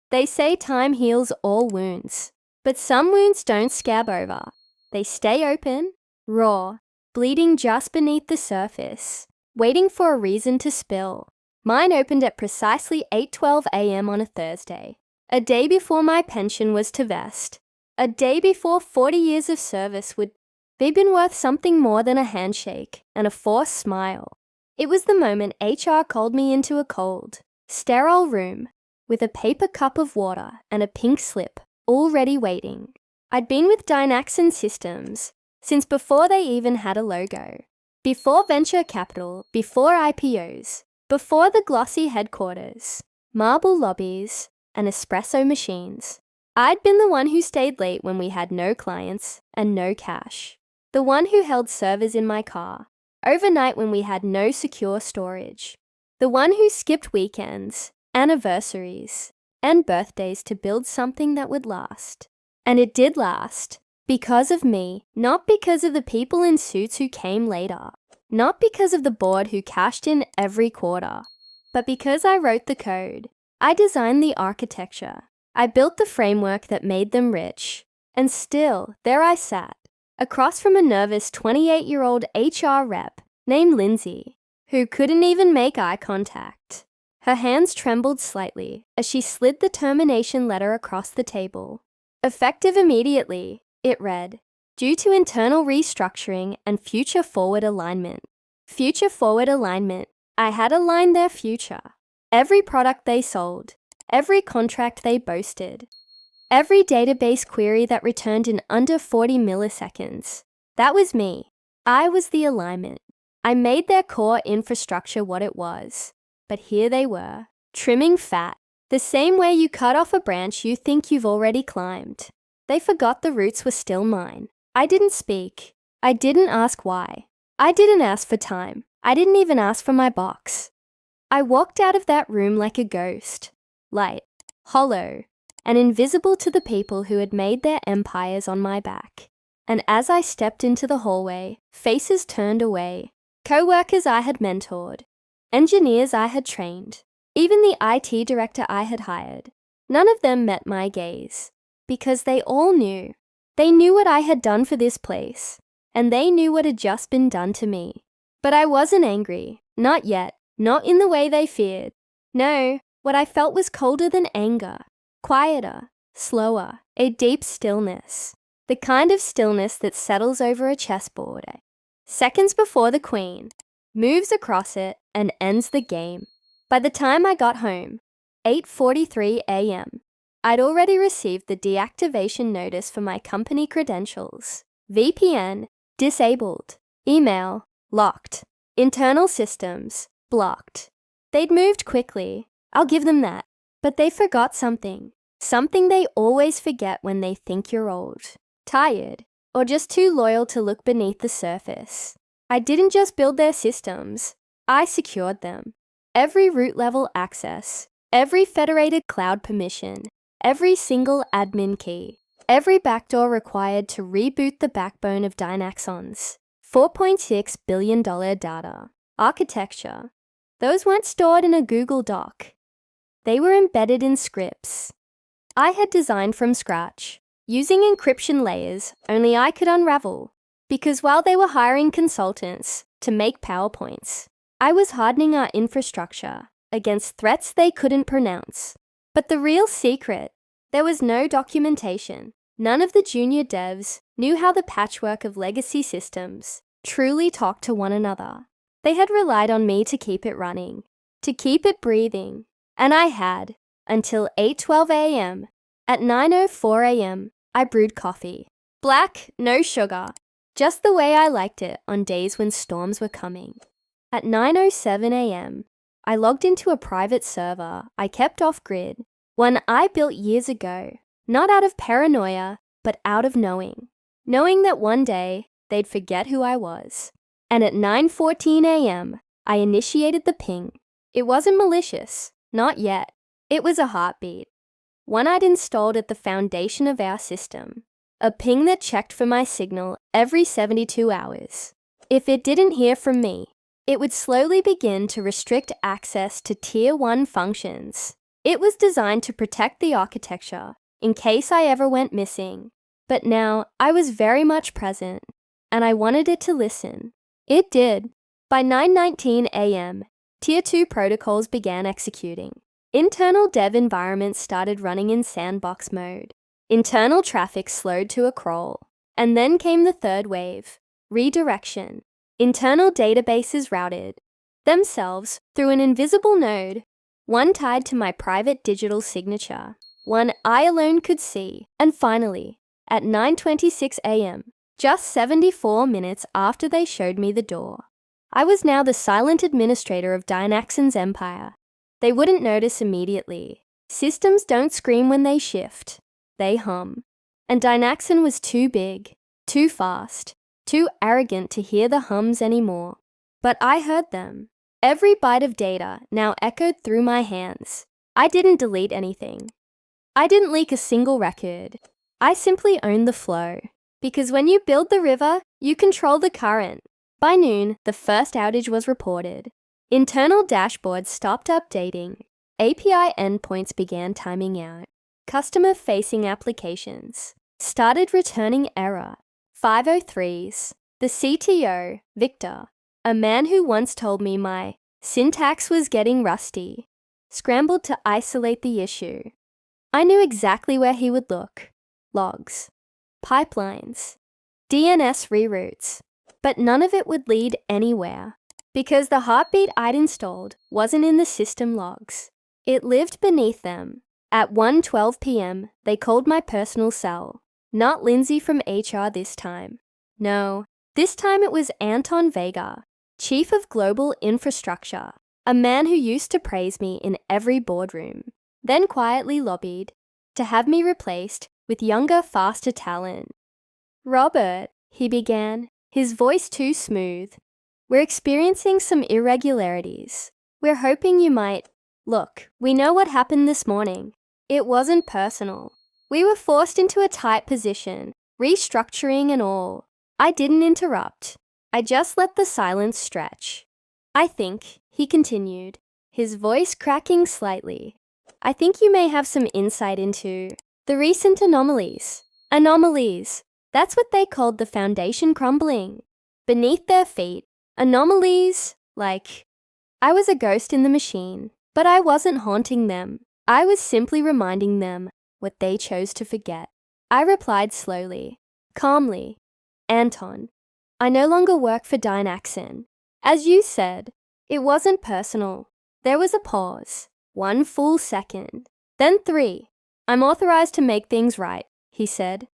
They say time heals all wounds, but some wounds don't scab over. They stay open, raw, bleeding just beneath the surface, waiting for a reason to spill. Mine opened at precisely 8:12 a.m. on a Thursday, a day before my pension was to vest, a day before 40 years of service would be been worth something more than a handshake and a forced smile. It was the moment HR called me into a cold, sterile room with a paper cup of water and a pink slip, already waiting. I'd been with Dynaxon Systems since before they even had a logo, before venture capital, before IPOs, before the glossy headquarters, marble lobbies, and espresso machines. I'd been the one who stayed late when we had no clients and no cash, the one who held servers in my car overnight when we had no secure storage, the one who skipped weekends, anniversaries, and birthdays to build something that would last. And it did last, because of me, not because of the people in suits who came later, not because of the board who cashed in every quarter, but because I wrote the code. I designed the architecture. I built the framework that made them rich. And still, there I sat, across from a nervous 28-year-old HR rep named Lindsay, who couldn't even make eye contact. Her hands trembled slightly as she slid the termination letter across the table. Effective immediately, it read, due to internal restructuring and future forward alignment. Future forward alignment. I had aligned their future. Every product they sold, every contract they boasted, every database query that returned in under 40 milliseconds. That was me. I was the alignment. I made their core infrastructure what it was. But here they were, trimming fat, the same way you cut off a branch you think you've already climbed. They forgot the roots were still mine. I didn't speak. I didn't ask why. I didn't ask for time. I didn't even ask for my box. I walked out of that room like a ghost, light, hollow, and invisible to the people who had made their empires on my back. And as I stepped into the hallway, faces turned away, co-workers I had mentored, engineers I had trained, even the IT director I had hired. None of them met my gaze, because they all knew. They knew what I had done for this place, and they knew what had just been done to me. But I wasn't angry, not yet, not in the way they feared. No, what I felt was colder than anger, quieter, slower, a deep stillness, the kind of stillness that settles over a chessboard, seconds before the queen moves across it and ends the game. By the time I got home, 8:43 a.m., I'd already received the deactivation notice for my company credentials. VPN, disabled. Email, locked. Internal systems, blocked. They'd moved quickly, I'll give them that. But they forgot something. Something they always forget when they think you're old, tired, or just too loyal to look beneath the surface. I didn't just build their systems, I secured them. Every root level access, every federated cloud permission, every single admin key, every backdoor required to reboot the backbone of Dynaxon's $4.6 billion data architecture. Those weren't stored in a Google Doc. They were embedded in scripts I had designed from scratch, using encryption layers only I could unravel. Because while they were hiring consultants to make PowerPoints, I was hardening our infrastructure against threats they couldn't pronounce. But the real secret, there was no documentation. None of the junior devs knew how the patchwork of legacy systems truly talked to one another. They had relied on me to keep it running, to keep it breathing. And I had, until 8:12 a.m. At 9:04 a.m., I brewed coffee. Black, no sugar. Just the way I liked it on days when storms were coming. At 9:07 a.m., I logged into a private server I kept off-grid, one I built years ago, not out of paranoia, but out of knowing that one day they'd forget who I was. And at 9:14 a.m., I initiated the ping. It wasn't malicious, not yet. It was a heartbeat, one I'd installed at the foundation of our system. A ping that checked for my signal every 72 hours. If it didn't hear from me, it would slowly begin to restrict access to Tier 1 functions. It was designed to protect the architecture in case I ever went missing. But now I was very much present, and I wanted it to listen. It did. By 9:19 a.m., Tier 2 protocols began executing. Internal dev environments started running in sandbox mode. Internal traffic slowed to a crawl. And then came the third wave, redirection. Internal databases routed themselves through an invisible node, one tied to my private digital signature, one I alone could see. And finally, at 9:26 a.m., just 74 minutes after they showed me the door, I was now the silent administrator of Dynaxon's empire. They wouldn't notice immediately. Systems don't scream when they shift. They hum. And Dynaxon was too big, too fast, too arrogant to hear the hums anymore. But I heard them. Every byte of data now echoed through my hands. I didn't delete anything. I didn't leak a single record. I simply owned the flow. Because when you build the river, you control the current. By noon, the first outage was reported. Internal dashboards stopped updating. API endpoints began timing out. Customer-facing applications started returning error. 503s. The CTO, Victor, a man who once told me my syntax was getting rusty, scrambled to isolate the issue. I knew exactly where he would look. Logs, pipelines, DNS reroutes. But none of it would lead anywhere, because the heartbeat I'd installed wasn't in the system logs. It lived beneath them. At 1:12 p.m., they called my personal cell. Not Lindsay from HR this time. No, this time it was Anton Vega, Chief of Global Infrastructure, a man who used to praise me in every boardroom, then quietly lobbied to have me replaced with younger, faster talent. "Robert," he began, his voice too smooth, "we're experiencing some irregularities. We're hoping you might... Look, we know what happened this morning. It wasn't personal. We were forced into a tight position, restructuring and all. I didn't interrupt. I just let the silence stretch. I think," he continued, his voice cracking slightly, "I think you may have some insight into the recent anomalies. Anomalies. That's what they called the foundation crumbling. Beneath their feet, anomalies, like... I was a ghost in the machine, but I wasn't haunting them. I was simply reminding them what they chose to forget." I replied slowly, calmly, "Anton, I no longer work for Dynaxon. As you said, it wasn't personal." There was a pause, 1 full second, then 3. "I'm authorized to make things right," he said.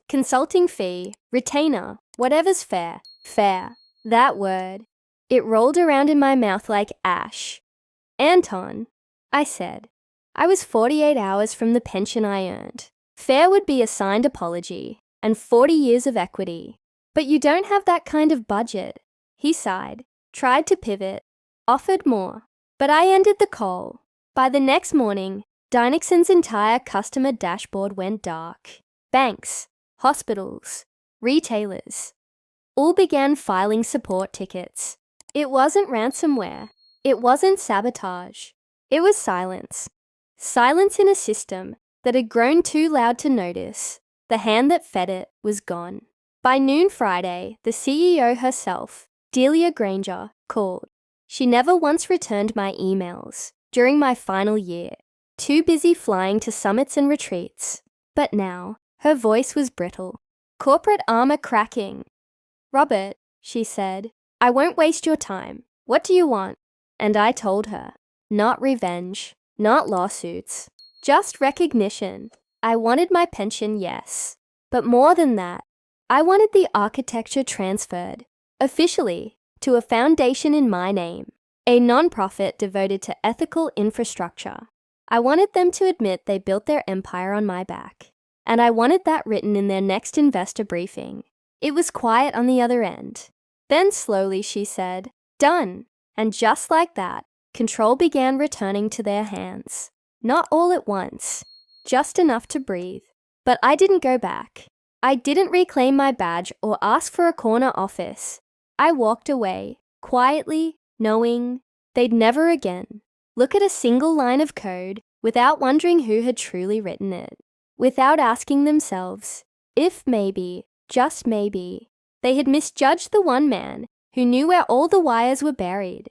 "Consulting fee, retainer, whatever's fair." Fair. That word. It rolled around in my mouth like ash. "Anton," I said, "I was 48 hours from the pension I earned. Fair would be a signed apology and 40 years of equity. But you don't have that kind of budget." He sighed, tried to pivot, offered more. But I ended the call. By the next morning, Dynaxon's entire customer dashboard went dark. Banks, hospitals, retailers, all began filing support tickets. It wasn't ransomware. It wasn't sabotage. It was silence. Silence in a system that had grown too loud to notice. The hand that fed it was gone. By noon Friday, the CEO herself, Delia Granger, called. She never once returned my emails during my final year, too busy flying to summits and retreats. But now, her voice was brittle. Corporate armor cracking. "Robert," she said, "I won't waste your time. What do you want?" And I told her. Not revenge, not lawsuits, just recognition. I wanted my pension, yes. But more than that, I wanted the architecture transferred, officially, to a foundation in my name, a non-profit devoted to ethical infrastructure. I wanted them to admit they built their empire on my back. And I wanted that written in their next investor briefing. It was quiet on the other end. Then slowly she said, "Done." And just like that, control began returning to their hands. Not all at once, just enough to breathe. But I didn't go back. I didn't reclaim my badge or ask for a corner office. I walked away, quietly, knowing they'd never again look at a single line of code without wondering who had truly written it, without asking themselves if maybe, just maybe, they had misjudged the one man who knew where all the wires were buried.